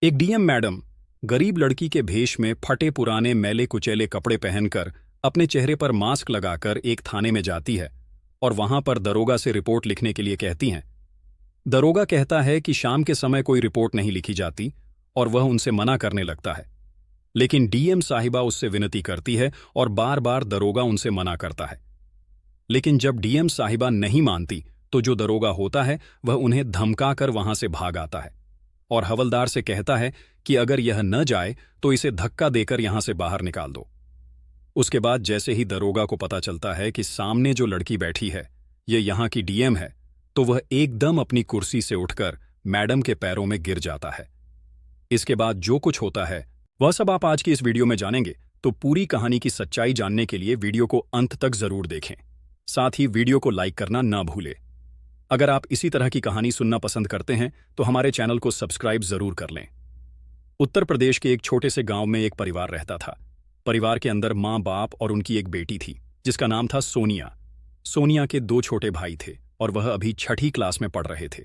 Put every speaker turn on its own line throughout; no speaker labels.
एक DM madam गरीब लड़की के भेष में फटे पुराने मैले कुचैले कपड़े पहनकर अपने चेहरे पर मास्क लगाकर एक थाने में जाती है और वहां पर दरोगा से रिपोर्ट लिखने के लिए कहती हैं। दरोगा कहता है कि शाम के समय कोई रिपोर्ट नहीं लिखी जाती और वह उनसे मना करने लगता है। लेकिन डीएम साहिबा उससे विनती करती है और बार बार दरोगा उनसे मना करता है। लेकिन जब डीएम साहिबा नहीं मानती तो जो दरोगा होता है वह उन्हें धमकाकर वहां से भाग आता है और हवलदार से कहता है कि अगर यह न जाए तो इसे धक्का देकर यहां से बाहर निकाल दो। उसके बाद जैसे ही दरोगा को पता चलता है कि सामने जो लड़की बैठी है ये यहां की डीएम है, तो वह एकदम अपनी कुर्सी से उठकर मैडम के पैरों में गिर जाता है। इसके बाद जो कुछ होता है वह सब आप आज की इस वीडियो में जानेंगे, तो पूरी कहानी की सच्चाई जानने के लिए वीडियो को अंत तक जरूर देखें। साथ ही वीडियो को लाइक करना न भूलें। अगर आप इसी तरह की कहानी सुनना पसंद करते हैं तो हमारे चैनल को सब्सक्राइब जरूर कर लें। उत्तर प्रदेश के एक छोटे से गांव में एक परिवार रहता था। परिवार के अंदर माँ बाप और उनकी एक बेटी थी जिसका नाम था सोनिया। सोनिया के 2 छोटे भाई थे और वह अभी 6ठी क्लास में पढ़ रहे थे।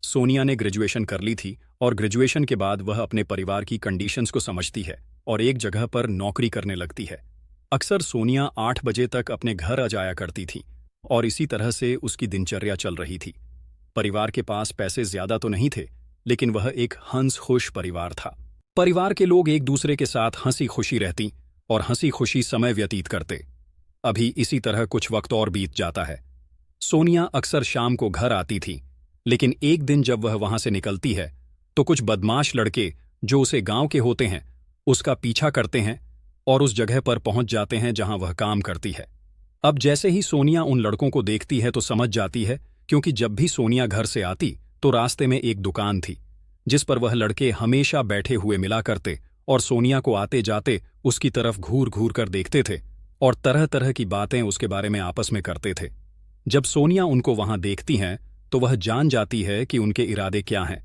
सोनिया ने ग्रेजुएशन कर ली थी और ग्रेजुएशन के बाद वह अपने परिवार की कंडीशंस को समझती है और एक जगह पर नौकरी करने लगती है। अक्सर सोनिया 8 बजे तक अपने घर आ जाया करती थी और इसी तरह से उसकी दिनचर्या चल रही थी। परिवार के पास पैसे ज्यादा तो नहीं थे, लेकिन वह एक हंस खुश परिवार था। परिवार के लोग एक दूसरे के साथ हंसी खुशी रहती और हंसी खुशी समय व्यतीत करते। अभी इसी तरह कुछ वक्त और बीत जाता है। सोनिया अक्सर शाम को घर आती थी, लेकिन एक दिन जब वह वहां से निकलती है तो कुछ बदमाश लड़के जो उसे गांव के होते हैं उसका पीछा करते हैं और उस जगह पर पहुंच जाते हैं जहां वह काम करती है। अब जैसे ही सोनिया उन लड़कों को देखती है तो समझ जाती है, क्योंकि जब भी सोनिया घर से आती तो रास्ते में एक दुकान थी जिस पर वह लड़के हमेशा बैठे हुए मिला करते और सोनिया को आते जाते उसकी तरफ घूर घूर कर देखते थे और तरह तरह की बातें उसके बारे में आपस में करते थे। जब सोनिया उनको वहां देखती हैं तो वह जान जाती है कि उनके इरादे क्या हैं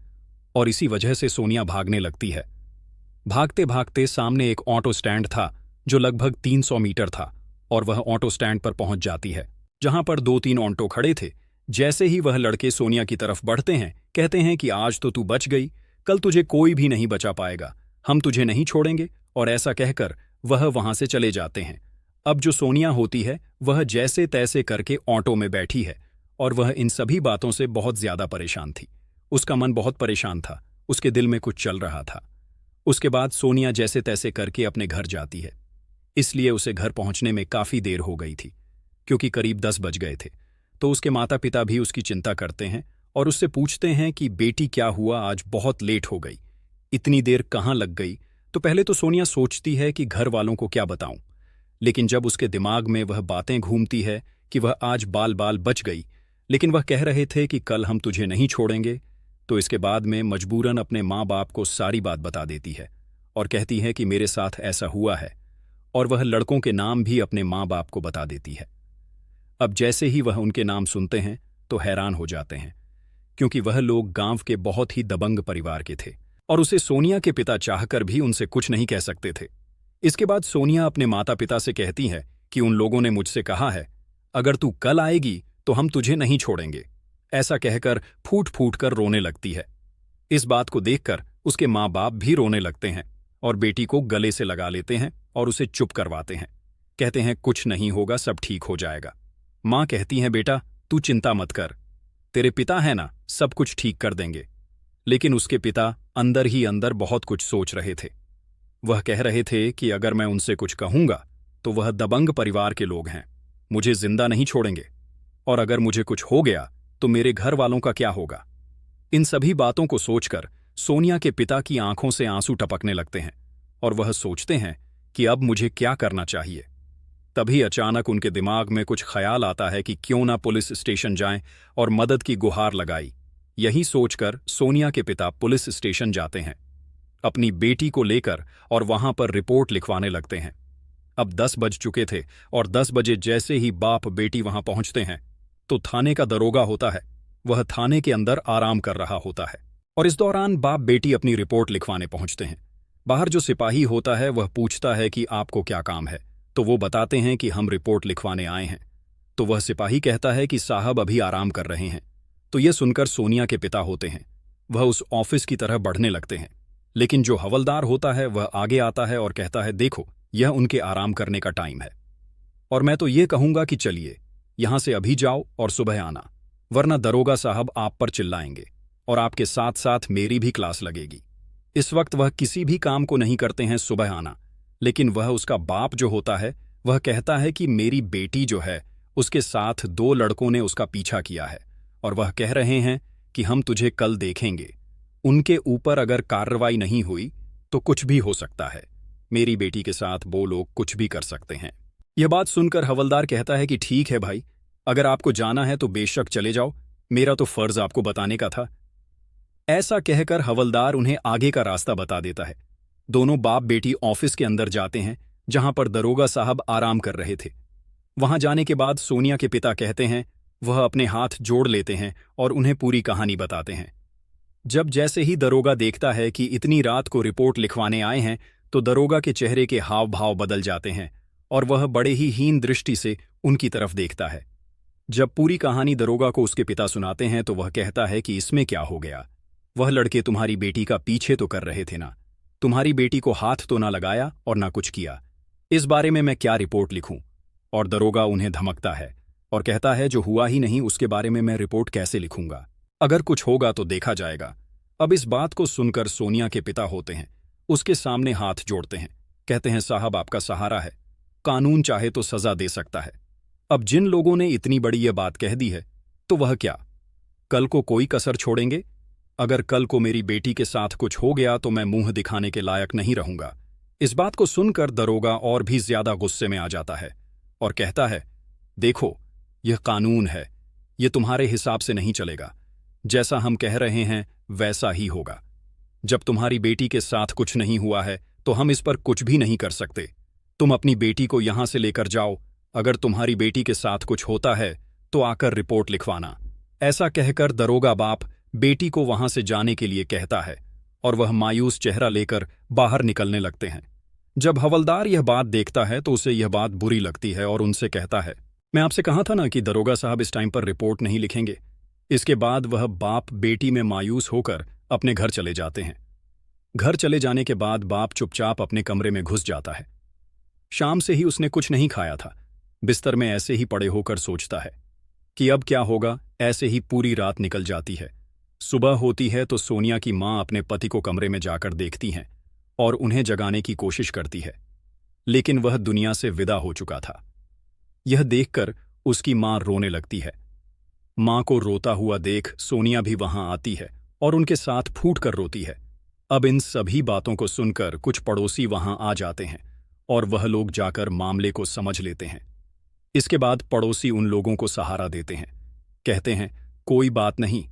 और इसी वजह से सोनिया भागने लगती है। भागते भागते सामने एक ऑटो स्टैंड था जो लगभग 300 मीटर था और वह ऑटो स्टैंड पर पहुंच जाती है जहां पर 2-3 ऑटो खड़े थे। जैसे ही वह लड़के सोनिया की तरफ बढ़ते हैं, कहते हैं कि आज तो तू बच गई, कल तुझे कोई भी नहीं बचा पाएगा, हम तुझे नहीं छोड़ेंगे, और ऐसा कहकर वह वहां से चले जाते हैं। अब जो सोनिया होती है वह जैसे तैसे करके ऑटो में बैठी है और वह इन सभी बातों से बहुत ज्यादा परेशान थी। उसका मन बहुत परेशान था, उसके दिल में कुछ चल रहा था। उसके बाद सोनिया जैसे तैसे करके अपने घर जाती है, इसलिए उसे घर पहुंचने में काफी देर हो गई थी क्योंकि करीब 10 बज गए थे। तो उसके माता पिता भी उसकी चिंता करते हैं और उससे पूछते हैं कि बेटी क्या हुआ, आज बहुत लेट हो गई, इतनी देर कहाँ लग गई। तो पहले तो सोनिया सोचती है कि घर वालों को क्या बताऊं, लेकिन जब उसके दिमाग में वह बातें घूमती है कि वह आज बाल बाल बच गई, लेकिन वह कह रहे थे कि कल हम तुझे नहीं छोड़ेंगे, तो इसके बाद में मजबूरन अपने माँ बाप को सारी बात बता देती है और कहती है कि मेरे साथ ऐसा हुआ है, और वह लड़कों के नाम भी अपने माँ बाप को बता देती है। अब जैसे ही वह उनके नाम सुनते हैं तो हैरान हो जाते हैं, क्योंकि वह लोग गांव के बहुत ही दबंग परिवार के थे और उसे सोनिया के पिता चाहकर भी उनसे कुछ नहीं कह सकते थे। इसके बाद सोनिया अपने माता पिता से कहती है कि उन लोगों ने मुझसे कहा है अगर तू कल आएगी तो हम तुझे नहीं छोड़ेंगे। ऐसा कहकर फूट फूट कर रोने लगती है। इस बात को देखकर उसके माँ बाप भी रोने लगते हैं और बेटी को गले से लगा लेते हैं और उसे चुप करवाते हैं। कहते हैं कुछ नहीं होगा, सब ठीक हो जाएगा। माँ कहती हैं बेटा तू चिंता मत कर, तेरे पिता है ना, सब कुछ ठीक कर देंगे। लेकिन उसके पिता अंदर ही अंदर बहुत कुछ सोच रहे थे। वह कह रहे थे कि अगर मैं उनसे कुछ कहूंगा तो वह दबंग परिवार के लोग हैं, मुझे जिंदा नहीं छोड़ेंगे, और अगर मुझे कुछ हो गया तो मेरे घर वालों का क्या होगा। इन सभी बातों को सोचकर सोनिया के पिता की आंखों से आंसू टपकने लगते हैं और वह सोचते हैं कि अब मुझे क्या करना चाहिए। तभी अचानक उनके दिमाग में कुछ ख्याल आता है कि क्यों ना पुलिस स्टेशन जाएं और मदद की गुहार लगाई। यही सोचकर सोनिया के पिता पुलिस स्टेशन जाते हैं अपनी बेटी को लेकर और वहां पर रिपोर्ट लिखवाने लगते हैं। अब 10 बज चुके थे और 10 बजे जैसे ही बाप बेटी वहां पहुंचते हैं तो थाने का दरोगा होता है, वह थाने के अंदर आराम कर रहा होता है और इस दौरान बाप बेटी अपनी रिपोर्ट लिखवाने पहुंचते हैं। बाहर जो सिपाही होता है वह पूछता है कि आपको क्या काम है, तो वो बताते हैं कि हम रिपोर्ट लिखवाने आए हैं। तो वह सिपाही कहता है कि साहब अभी आराम कर रहे हैं। तो यह सुनकर सोनिया के पिता होते हैं, वह उस ऑफिस की तरह बढ़ने लगते हैं, लेकिन जो हवलदार होता है वह आगे आता है और कहता है, देखो, यह उनके आराम करने का टाइम है, और मैं तो ये कहूंगा कि चलिए यहां से अभी जाओ और सुबह आना, वरना दरोगा साहब आप पर चिल्लाएंगे और आपके साथ साथ मेरी भी क्लास लगेगी। इस वक्त वह किसी भी काम को नहीं करते हैं सुबह आना, लेकिन वह उसका बाप जो होता है वह कहता है कि मेरी बेटी जो है उसके साथ 2 लड़कों ने उसका पीछा किया है और वह कह रहे हैं कि हम तुझे कल देखेंगे। उनके ऊपर अगर कार्रवाई नहीं हुई तो कुछ भी हो सकता है, मेरी बेटी के साथ वो लोग कुछ भी कर सकते हैं। यह बात सुनकर हवलदार कहता है कि ठीक है भाई, अगर आपको जाना है तो बेशक चले जाओ, मेरा तो फर्ज आपको बताने का था। ऐसा कहकर हवलदार उन्हें आगे का रास्ता बता देता है। दोनों बाप बेटी ऑफिस के अंदर जाते हैं जहां पर दरोगा साहब आराम कर रहे थे। वहां जाने के बाद सोनिया के पिता कहते हैं, वह अपने हाथ जोड़ लेते हैं और उन्हें पूरी कहानी बताते हैं। जब जैसे ही दरोगा देखता है कि इतनी रात को रिपोर्ट लिखवाने आए हैं तो दरोगा के चेहरे के हाव भाव बदल जाते हैं और वह बड़े ही हीन दृष्टि से उनकी तरफ देखता है। जब पूरी कहानी दरोगा को उसके पिता सुनाते हैं तो वह कहता है कि इसमें क्या हो गया, वह लड़के तुम्हारी बेटी का पीछे तो कर रहे थे ना, तुम्हारी बेटी को हाथ तो ना लगाया और ना कुछ किया, इस बारे में मैं क्या रिपोर्ट लिखूं। और दरोगा उन्हें धमकता है और कहता है, जो हुआ ही नहीं उसके बारे में मैं रिपोर्ट कैसे लिखूंगा, अगर कुछ होगा तो देखा जाएगा। अब इस बात को सुनकर सोनिया के पिता होते हैं उसके सामने हाथ जोड़ते हैं, कहते हैं, साहब आपका सहारा है, कानून चाहे तो सजा दे सकता है। अब जिन लोगों ने इतनी बड़ी यह बात कह दी है तो वह क्या कल को कोई कसर छोड़ेंगे? अगर कल को मेरी बेटी के साथ कुछ हो गया तो मैं मुंह दिखाने के लायक नहीं रहूंगा। इस बात को सुनकर दरोगा और भी ज्यादा गुस्से में आ जाता है और कहता है, देखो, यह कानून है, यह तुम्हारे हिसाब से नहीं चलेगा, जैसा हम कह रहे हैं वैसा ही होगा। जब तुम्हारी बेटी के साथ कुछ नहीं हुआ है तो हम इस पर कुछ भी नहीं कर सकते। तुम अपनी बेटी को यहां से लेकर जाओ, अगर तुम्हारी बेटी के साथ कुछ होता है तो आकर रिपोर्ट लिखवाना। ऐसा कहकर दरोगा बाप बेटी को वहां से जाने के लिए कहता है और वह मायूस चेहरा लेकर बाहर निकलने लगते हैं। जब हवलदार यह बात देखता है तो उसे यह बात बुरी लगती है और उनसे कहता है, मैं आपसे कहा था ना कि दरोगा साहब इस टाइम पर रिपोर्ट नहीं लिखेंगे। इसके बाद वह बाप बेटी में मायूस होकर अपने घर चले जाते हैं। घर चले जाने के बाद बाप चुपचाप अपने कमरे में घुस जाता है। शाम से ही उसने कुछ नहीं खाया था, बिस्तर में ऐसे ही पड़े होकर सोचता है कि अब क्या होगा। ऐसे ही पूरी रात निकल जाती है। सुबह होती है तो सोनिया की मां अपने पति को कमरे में जाकर देखती हैं और उन्हें जगाने की कोशिश करती है, लेकिन वह दुनिया से विदा हो चुका था। यह देखकर उसकी मां रोने लगती है। मां को रोता हुआ देख सोनिया भी वहां आती है और उनके साथ फूट कर रोती है। अब इन सभी बातों को सुनकर कुछ पड़ोसी वहां आ जाते हैं और वह लोग जाकर मामले को समझ लेते हैं। इसके बाद पड़ोसी उन लोगों को सहारा देते हैं, कहते हैं, कोई बात नहीं,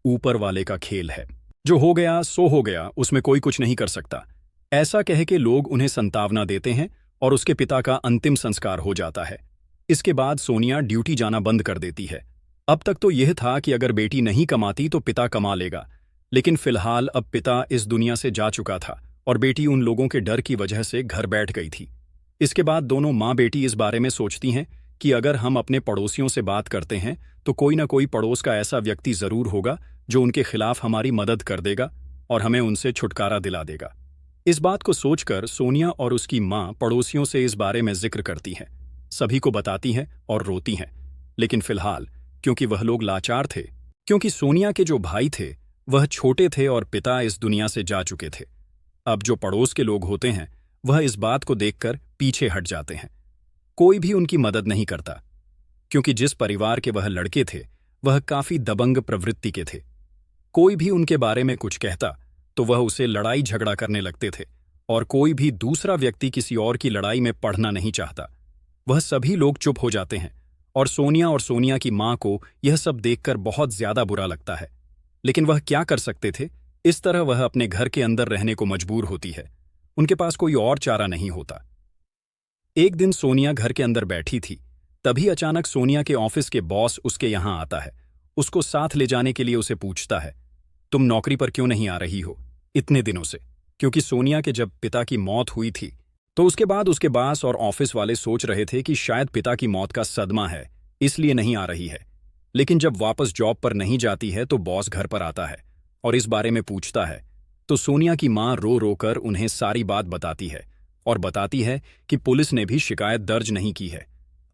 ऊपर वाले का खेल है, जो हो गया सो हो गया, उसमें कोई कुछ नहीं कर सकता। ऐसा कह के लोग उन्हें संतावना देते हैं और उसके पिता का अंतिम संस्कार हो जाता है। इसके बाद सोनिया ड्यूटी जाना बंद कर देती है। अब तक तो यह था कि अगर बेटी नहीं कमाती तो पिता कमा लेगा, लेकिन फिलहाल अब पिता इस दुनिया से जा चुका था और बेटी उन लोगों के डर की वजह से घर बैठ गई थी। इसके बाद दोनों माँ बेटी इस बारे में सोचती हैं कि अगर हम अपने पड़ोसियों से बात करते हैं तो कोई ना कोई पड़ोस का ऐसा व्यक्ति जरूर होगा जो उनके खिलाफ हमारी मदद कर देगा और हमें उनसे छुटकारा दिला देगा। इस बात को सोचकर सोनिया और उसकी मां पड़ोसियों से इस बारे में जिक्र करती हैं, सभी को बताती हैं और रोती हैं। लेकिन फिलहाल क्योंकि वह लोग लाचार थे, क्योंकि सोनिया के जो भाई थे वह छोटे थे और पिता इस दुनिया से जा चुके थे, अब जो पड़ोस के लोग होते हैं वह इस बात को देखकर पीछे हट जाते हैं। कोई भी उनकी मदद नहीं करता, क्योंकि जिस परिवार के वह लड़के थे वह काफी दबंग प्रवृत्ति के थे। कोई भी उनके बारे में कुछ कहता तो वह उसे लड़ाई झगड़ा करने लगते थे और कोई भी दूसरा व्यक्ति किसी और की लड़ाई में पढ़ना नहीं चाहता। वह सभी लोग चुप हो जाते हैं और सोनिया की मां को यह सब देखकर बहुत ज्यादा बुरा लगता है, लेकिन वह क्या कर सकते थे। इस तरह वह अपने घर के अंदर रहने को मजबूर होती है, उनके पास कोई और चारा नहीं होता। एक दिन सोनिया घर के अंदर बैठी थी, तभी अचानक सोनिया के ऑफिस के बॉस उसके यहां आता है। उसको साथ ले जाने के लिए उसे पूछता है, तुम नौकरी पर क्यों नहीं आ रही हो इतने दिनों से? क्योंकि सोनिया के जब पिता की मौत हुई थी तो उसके बाद उसके बॉस और ऑफिस वाले सोच रहे थे कि शायद पिता की मौत का सदमा है, इसलिए नहीं आ रही है। लेकिन जब वापस जॉब पर नहीं जाती है तो बॉस घर पर आता है और इस बारे में पूछता है, तो सोनिया की मां रो रो कर उन्हें सारी बात बताती है और बताती है कि पुलिस ने भी शिकायत दर्ज नहीं की है।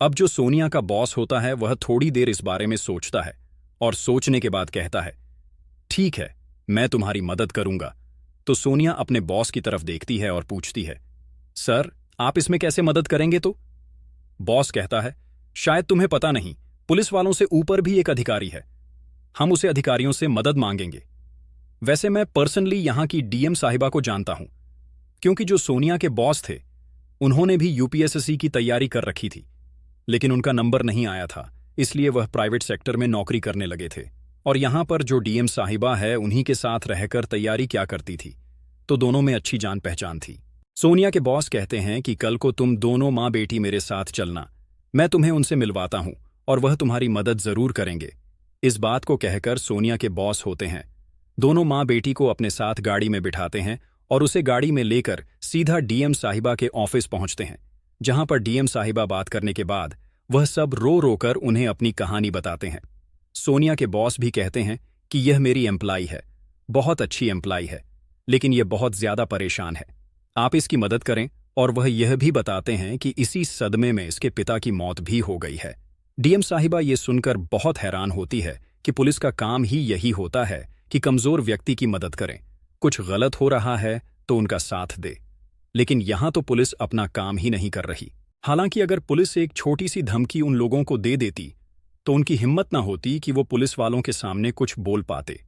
अब जो सोनिया का बॉस होता है वह थोड़ी देर इस बारे में सोचता है और सोचने के बाद कहता है, ठीक है, मैं तुम्हारी मदद करूंगा। तो सोनिया अपने बॉस की तरफ देखती है और पूछती है, सर, आप इसमें कैसे मदद करेंगे? तो बॉस कहता है, शायद तुम्हें पता नहीं, पुलिस वालों से ऊपर भी एक अधिकारी है, हम उसे अधिकारियों से मदद मांगेंगे। वैसे मैं पर्सनली यहां की डीएम साहिबा को जानता हूं, क्योंकि जो सोनिया के बॉस थे उन्होंने भी यूपीएसएससी की तैयारी कर रखी थी, लेकिन उनका नंबर नहीं आया था, इसलिए वह प्राइवेट सेक्टर में नौकरी करने लगे थे। और यहां पर जो डीएम साहिबा है उन्हीं के साथ रहकर तैयारी क्या करती थी, तो दोनों में अच्छी जान पहचान थी। सोनिया के बॉस कहते हैं कि कल को तुम दोनों माँ बेटी मेरे साथ चलना, मैं तुम्हें उनसे मिलवाता हूं और वह तुम्हारी मदद जरूर करेंगे। इस बात को कहकर सोनिया के बॉस होते हैं दोनों माँ बेटी को अपने साथ गाड़ी में बिठाते हैं और उसे गाड़ी में लेकर सीधा डीएम साहिबा के ऑफिस पहुंचते हैं, जहां पर डीएम साहिबा बात करने के बाद वह सब रो रो कर उन्हें अपनी कहानी बताते हैं। सोनिया के बॉस भी कहते हैं कि यह मेरी एम्प्लाई है, बहुत अच्छी एम्प्लाई है, लेकिन यह बहुत ज्यादा परेशान है, आप इसकी मदद करें। और वह यह भी बताते हैं कि इसी सदमे में इसके पिता की मौत भी हो गई है। डीएम साहिबा ये सुनकर बहुत हैरान होती है कि पुलिस का काम ही यही होता है कि कमजोर व्यक्ति की मदद करें, कुछ गलत हो रहा है तो उनका साथ दे। लेकिन यहां तो पुलिस अपना काम ही नहीं कर रही। हालांकि अगर पुलिस एक छोटी सी धमकी उन लोगों को दे देती तो उनकी हिम्मत ना होती कि वो पुलिस वालों के सामने कुछ बोल पाते।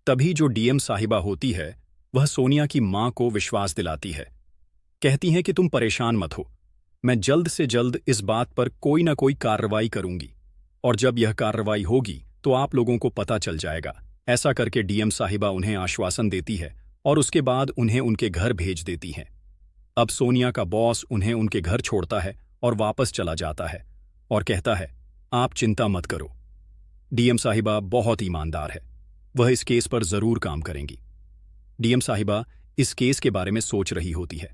तभी जो डीएम साहिबा होती है वह सोनिया की मां को विश्वास दिलाती है, कहती हैं कि तुम परेशान मत हो, मैं जल्द से जल्द इस बात पर कोई ना कोई कार्रवाई करूंगी और जब यह कार्रवाई होगी तो आप लोगों को पता चल जाएगा। ऐसा करके डीएम साहिबा उन्हें आश्वासन देती है और उसके बाद उन्हें उनके घर भेज देती हैं। अब सोनिया का बॉस उन्हें उनके घर छोड़ता है और वापस चला जाता है और कहता है, आप चिंता मत करो, डीएम साहिबा बहुत ईमानदार है, वह इस केस पर जरूर काम करेंगी। डीएम साहिबा इस केस के बारे में सोच रही होती है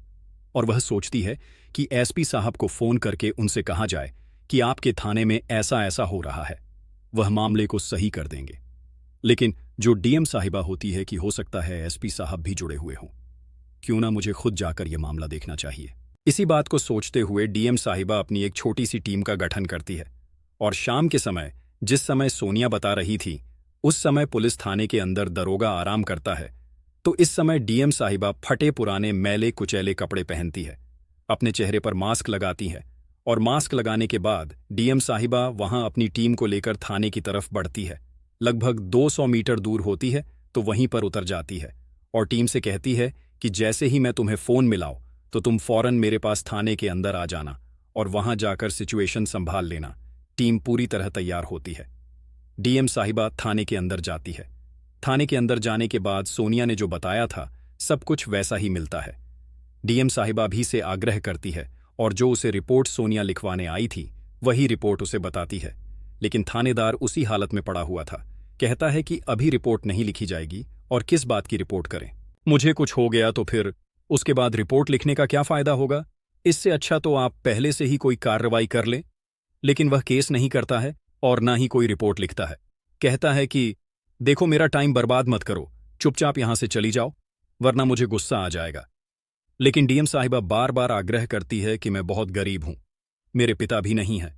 और वह सोचती है कि एसपी साहब को फोन करके उनसे कहा जाए कि आपके थाने में ऐसा ऐसा हो रहा है, वह मामले को सही कर देंगे। लेकिन जो डीएम साहिबा होती है कि हो सकता है एसपी साहब भी जुड़े हुए हों, क्यों ना मुझे खुद जाकर यह मामला देखना चाहिए। इसी बात को सोचते हुए डीएम साहिबा अपनी एक छोटी सी टीम का गठन करती है और शाम के समय, जिस समय सोनिया बता रही थी, उस समय पुलिस थाने के अंदर दरोगा आराम करता है। तो इस समय डीएम साहिबा फटे पुराने मैले कुचैले कपड़े पहनती है, अपने चेहरे पर मास्क लगाती है और मास्क लगाने के बाद डीएम साहिबा वहां अपनी टीम को लेकर थाने की तरफ बढ़ती है। लगभग 200 मीटर दूर होती है तो वहीं पर उतर जाती है और टीम से कहती है कि जैसे ही मैं तुम्हें फोन मिलाऊं तो तुम फौरन मेरे पास थाने के अंदर आ जाना और वहां जाकर सिचुएशन संभाल लेना। टीम पूरी तरह तैयार होती है। डीएम साहिबा थाने के अंदर जाती है। थाने के अंदर जाने के बाद सोनिया ने जो बताया था सब कुछ वैसा ही मिलता है। डीएम साहिबा भी से आग्रह करती है और जो उसे रिपोर्ट सोनिया लिखवाने आई थी वही रिपोर्ट उसे बताती है, लेकिन थानेदार उसी हालत में पड़ा हुआ था। कहता है कि अभी रिपोर्ट नहीं लिखी जाएगी और किस बात की रिपोर्ट करें, मुझे कुछ हो गया तो फिर उसके बाद रिपोर्ट लिखने का क्या फायदा होगा, इससे अच्छा तो आप पहले से ही कोई कार्रवाई कर लें। लेकिन वह केस नहीं करता है और ना ही कोई रिपोर्ट लिखता है। कहता है कि देखो, मेरा टाइम बर्बाद मत करो, चुपचाप यहां से चली जाओ वरना मुझे गुस्सा आ जाएगा। लेकिन डीएम साहिबा बार बार आग्रह करती है कि मैं बहुत गरीब हूं, मेरे पिता भी नहीं है,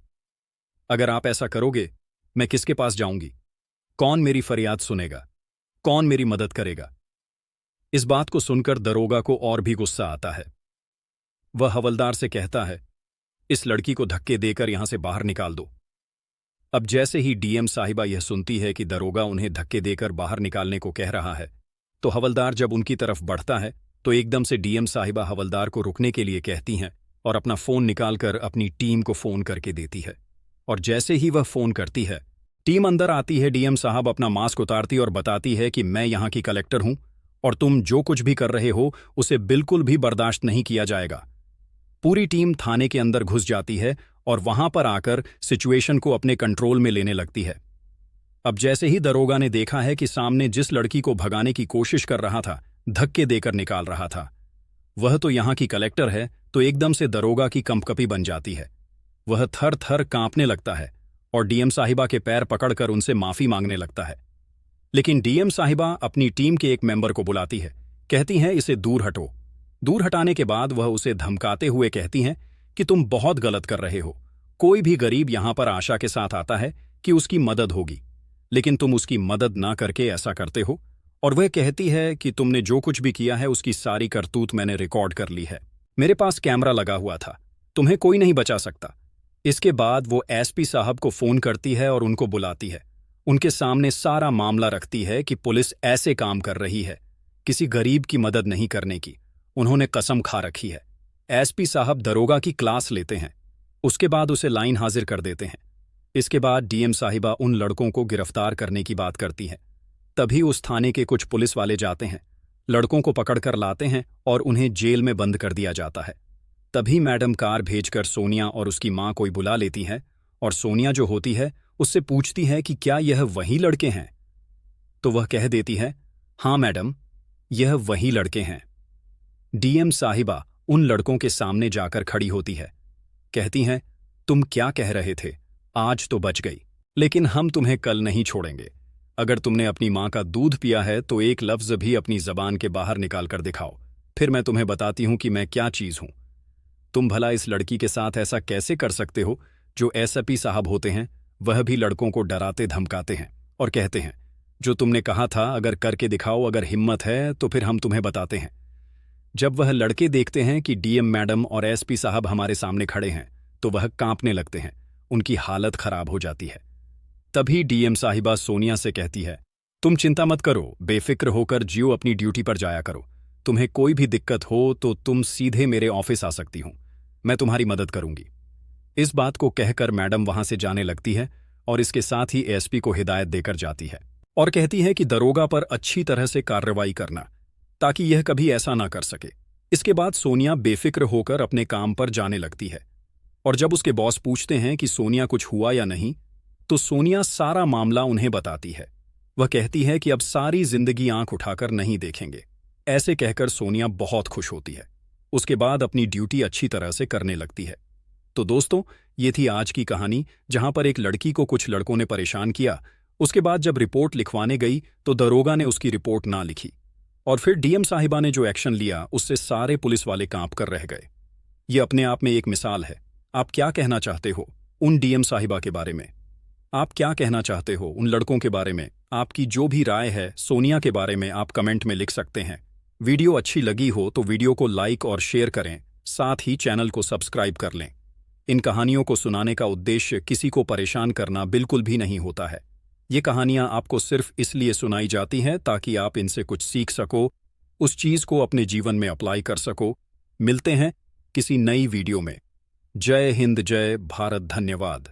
अगर आप ऐसा करोगे मैं किसके पास जाऊंगी, कौन मेरी फरियाद सुनेगा, कौन मेरी मदद करेगा। इस बात को सुनकर दरोगा को और भी गुस्सा आता है। वह हवलदार से कहता है, इस लड़की को धक्के देकर यहां से बाहर निकाल दो। अब जैसे ही डीएम साहिबा यह सुनती है कि दरोगा उन्हें धक्के देकर बाहर निकालने को कह रहा है, तो हवलदार जब उनकी तरफ बढ़ता है तो एकदम से डीएम साहिबा हवलदार को रुकने के लिए कहती हैं और अपना फोन निकालकर अपनी टीम को फोन करके देती है। और जैसे ही वह फोन करती है, टीम अंदर आती है। डीएम साहब अपना मास्क उतारती और बताती है कि मैं यहां की कलेक्टर हूं और तुम जो कुछ भी कर रहे हो उसे बिल्कुल भी बर्दाश्त नहीं किया जाएगा। पूरी टीम थाने के अंदर घुस जाती है और वहां पर आकर सिचुएशन को अपने कंट्रोल में लेने लगती है। अब जैसे ही दरोगा ने देखा है कि सामने जिस लड़की को भगाने की कोशिश कर रहा था धक्के देकर निकाल रहा था, वह तो यहां की कलेक्टर है, तो एकदम से दरोगा की कंपकपी बन जाती है। वह थर थर कांपने लगता है और डीएम साहिबा के पैर पकड़कर उनसे माफी मांगने लगता है। लेकिन डीएम साहिबा अपनी टीम के एक मेंबर को बुलाती है, कहती हैं इसे दूर हटो। दूर हटाने के बाद वह उसे धमकाते हुए कहती हैं कि तुम बहुत गलत कर रहे हो। कोई भी गरीब यहां पर आशा के साथ आता है कि उसकी मदद होगी, लेकिन तुम उसकी मदद ना करके ऐसा करते हो। और वह कहती है कि तुमने जो कुछ भी किया है उसकी सारी करतूत मैंने रिकॉर्ड कर ली है। मेरे पास कैमरा लगा हुआ था, तुम्हें कोई नहीं बचा सकता। इसके बाद वो एसपी साहब को फोन करती है और उनको बुलाती है। उनके सामने सारा मामला रखती है कि पुलिस ऐसे काम कर रही है, किसी गरीब की मदद नहीं करने की। उन्होंने कसम खा रखी है। एसपी साहब दरोगा की क्लास लेते हैं, उसके बाद उसे लाइन हाजिर कर देते हैं। इसके बाद डीएम साहिबा उन लड़कों को गिरफ्तार करने की बात करती है। तभी उस थाने के कुछ पुलिस वाले जाते हैं, लड़कों को पकड़कर लाते हैं और उन्हें जेल में बंद कर दिया जाता है। तभी मैडम कार भेजकर सोनिया और उसकी मां को बुला लेती है और सोनिया जो होती है उससे पूछती है कि क्या यह वही लड़के हैं। तो वह कह देती है, हाँ मैडम, यह वही लड़के हैं। डीएम साहिबा उन लड़कों के सामने जाकर खड़ी होती है, कहती हैं, तुम क्या कह रहे थे? आज तो बच गई, लेकिन हम तुम्हें कल नहीं छोड़ेंगे। अगर तुमने अपनी मां का दूध पिया है तो एक लफ्ज भी अपनी जबान के बाहर निकाल कर दिखाओ, फिर मैं तुम्हें बताती हूं कि मैं क्या चीज हूं। तुम भला इस लड़की के साथ ऐसा कैसे कर सकते हो? जो एसपी साहब होते हैं वह भी लड़कों को डराते धमकाते हैं और कहते हैं, जो तुमने कहा था अगर करके दिखाओ, अगर हिम्मत है तो फिर हम तुम्हें बताते हैं। जब वह लड़के देखते हैं कि डीएम मैडम और एसपी साहब हमारे सामने खड़े हैं तो वह कांपने लगते हैं, उनकी हालत खराब हो जाती है। तभी डीएम साहिबा सोनिया से कहती है, तुम चिंता मत करो, बेफिक्र होकर जियो, अपनी ड्यूटी पर जाया करो। तुम्हें कोई भी दिक्कत हो तो तुम सीधे मेरे ऑफिस आ सकती हो, मैं तुम्हारी मदद करूंगी। इस बात को कहकर मैडम वहां से जाने लगती है और इसके साथ ही एसपी को हिदायत देकर जाती है और कहती है कि दरोगा पर अच्छी तरह से कार्रवाई करना, ताकि यह कभी ऐसा ना कर सके। इसके बाद सोनिया बेफिक्र होकर अपने काम पर जाने लगती है और जब उसके बॉस पूछते हैं कि सोनिया कुछ हुआ या नहीं, तो सोनिया सारा मामला उन्हें बताती है। वह कहती है कि अब सारी जिंदगी आंख उठाकर नहीं देखेंगे। ऐसे कहकर सोनिया बहुत खुश होती है। उसके बाद अपनी ड्यूटी अच्छी तरह से करने लगती है। तो दोस्तों, ये थी आज की कहानी, जहां पर एक लड़की को कुछ लड़कों ने परेशान किया। उसके बाद जब रिपोर्ट लिखवाने गई तो दरोगा ने उसकी रिपोर्ट ना लिखी और फिर डीएम साहिबा ने जो एक्शन लिया उससे सारे पुलिस वाले कांप कर रह गए। ये अपने आप में एक मिसाल है। आप क्या कहना चाहते हो उन डीएम साहिबा के बारे में? आप क्या कहना चाहते हो उन लड़कों के बारे में? आपकी जो भी राय है सोनिया के बारे में आप कमेंट में लिख सकते हैं। वीडियो अच्छी लगी हो तो वीडियो को लाइक और शेयर करें, साथ ही चैनल को सब्सक्राइब कर लें। इन कहानियों को सुनाने का उद्देश्य किसी को परेशान करना बिल्कुल भी नहीं होता है। ये कहानियां आपको सिर्फ इसलिए सुनाई जाती हैं ताकि आप इनसे कुछ सीख सको, उस चीज को अपने जीवन में अप्लाई कर सको। मिलते हैं किसी नई वीडियो में। जय हिंद, जय भारत, धन्यवाद।